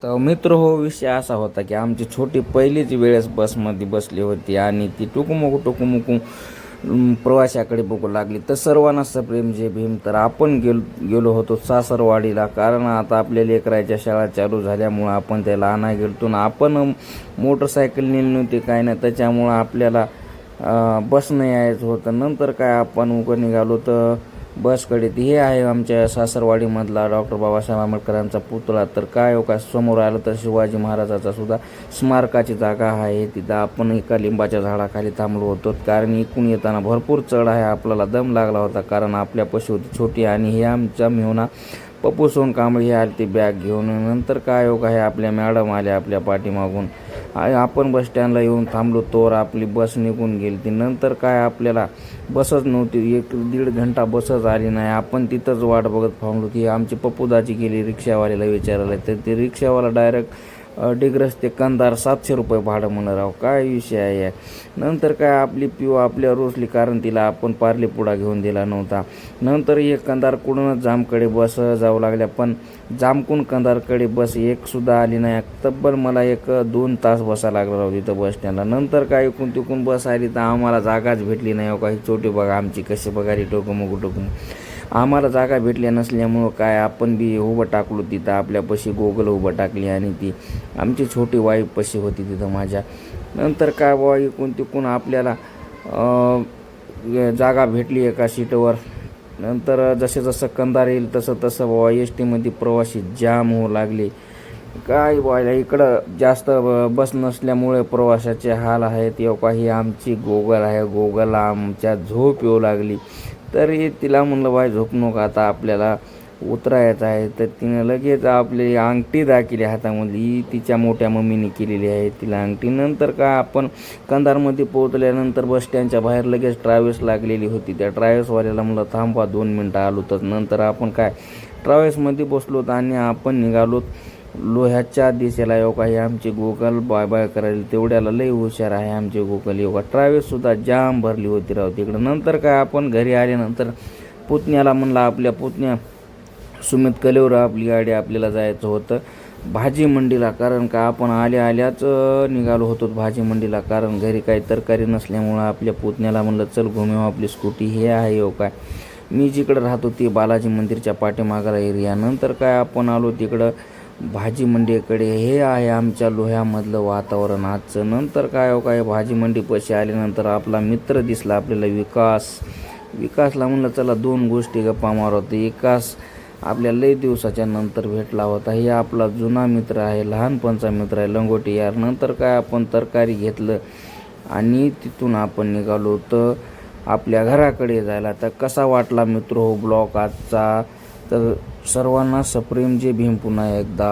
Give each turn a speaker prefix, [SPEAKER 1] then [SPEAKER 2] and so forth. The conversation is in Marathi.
[SPEAKER 1] तर मित्र हो, विषय असा होता की आमची छोटी पहिलीच वेळेस बसमध्ये बसली होती आणि ती टुकूमुकू टुकूमुकू प्रवाशाकडे बघू लागली. तर सर्वांना सप्रेम जय भीम. तर आपण गेलो होतो सासरवाडीला, कारण आता आपल्या लेकराच्या शाळा चालू झाल्यामुळं आपण त्याला आणायला गेलो ना. आपण मोटरसायकल नेली नव्हती काय नाही, त्याच्यामुळं आपल्याला बसनं यायचं होतं. नंतर काय आपण उघड निघालो तर बसकडे हे आहे आमच्या सासरवाडीमधला डॉक्टर बाबासाहेब आंबेडकरांचा पुतळा. तर काय हो का समोर आलं तर शिवाजी महाराजाचा सुद्धा स्मारकाची जागा आहे. तिथं आपण एका लिंबाच्या झाडाखाली थांबलो होतो, कारण इकडून येताना भरपूर चढ आहे. आपल्याला दम लागला होता, कारण आपल्या पशी होती छोटी आणि हे आमच्या मेहुणा पप्पू सोनकांबळे हे आले ते बॅग घेऊन. नंतर काय हो का हे आपल्या मॅडम आल्या आपल्या पाठीमागून. आपण बस स्टँडला येऊन थांबलो तोवर आपली बस निघून गेली ती. नंतर काय आपल्याला बसच नव्हती, 1-1.5 घंटा बसच आली नाही. आपण तिथंच वाट बघत थांबलो. ती आमची पप्पूदाची गेली रिक्षावाल्याला विचारायला, तर ते रिक्षावाला डायरेक्ट डिग्रस ते कंधार 700 रुपये भाडं म्हणणार आहो. काय विषय आहे. नंतर काय आपली पिऊ आपल्या रोसली, कारण तिला आपण पार्ले पुडा घेऊन दिला नव्हता. नंतर एक कंधारकडूनच जामकडे बस जाऊ लागल्या, पण जामकून कंधारकडे बस एकसुद्धा आली नाही. तब्बल मला 1-2 तास बसायला लागला राहू तिथं बस स्टँडला. नंतर काय इकून तिकून बस आली तर आम्हाला जागाच भेटली नाही. हो काही छोटी बघा आमची कशी बघाली टोकून आम्हाला जागा भेटल्या नसल्यामुळं काय आपण बी उभं टाकलो तिथं. आपल्यापाशी गोगल उभं टाकली आणि ती आमची छोटी वाईफ पशी होती तिथं माझ्या. नंतर काय बुवा इकून तिकून आपल्याला जागा भेटली एका सीटवर. नंतर जसं कंधार येईल तसं बुवा एस टीमध्ये प्रवासी जाम होऊ लागले. काय व्हायला इकडं जास्त बस नसल्यामुळे प्रवासाचे हाल आहेत. काही आमची गोगल आहे, गोगलला आमच्या झोप येऊ लागली. तरी तिला म्हणलं बाय झोप नको, आता आपल्याला उतरायचं आहे. तर तिनं लगेच आपली अंगठी दाखवली हातामधली, तिच्या मोठ्या मम्मीने केलेली आहे तिला अंगठी. नंतर काय आपण कंधारमध्ये पोहोचल्यानंतर बस स्टँडच्या बाहेर लगेच ट्रॅव्हल्स लागलेली होती. त्या ट्रॅव्हल्सवाल्याला म्हणलं थांबा 2 मिनटं आलो. तर नंतर आपण काय ट्रॅव्हल्समध्ये बसलोत आणि आपण निघालोत लोह्याच्या दिशेला. काही आमची गोगल बाय बाय करायला तेवढ्याला लई हुशार आहे आमची गोगल. ट्रॅव्हल्ससुद्धा जाम भरली होती राव तिकडं. नंतर काय आपण घरी आल्यानंतर पुतण्याला म्हणलं, आपल्या पुतण्या सुमित कलेवर आपली गाडी आपल्याला जायचं होतं भाजी मंडीला, कारण का आपण आल्याच निघालो होतो भाजी मंडीला, कारण घरी काही तरकारी नसल्यामुळं आपल्या पुतण्याला म्हणलं चल घुमेव आपली स्कूटी हे आहे. हो काय मी जिकडं राहतो ती बालाजी मंदिरच्या पाठीमागाला एरिया. नंतर काय आपण आलो तिकडं भाजी मंडीकडे. हे आहे आमच्या लोह्यामधलं वातावरण आजचं. नंतर काय हो काय भाजी मंडीपाशी आल्यानंतर आपला मित्र दिसला आपल्याला विकासला म्हणलं चला 2 गोष्टी गप्पा मारत. विकास आपल्या लई दिवसाच्या नंतर भेटला होता. हे आपला जुना मित्र आहे, लहानपणचा मित्र आहे, लंगोटी यार. नंतर काय आपण तरकारी घेतलं आणि तिथून आपण निघालो तर आपल्या घराकडे जायला. तर कसा वाटला मित्र हो ब्लॉग आजचा. तर सर्वांना सप्रेम जय भीम पुन्हा एकदा.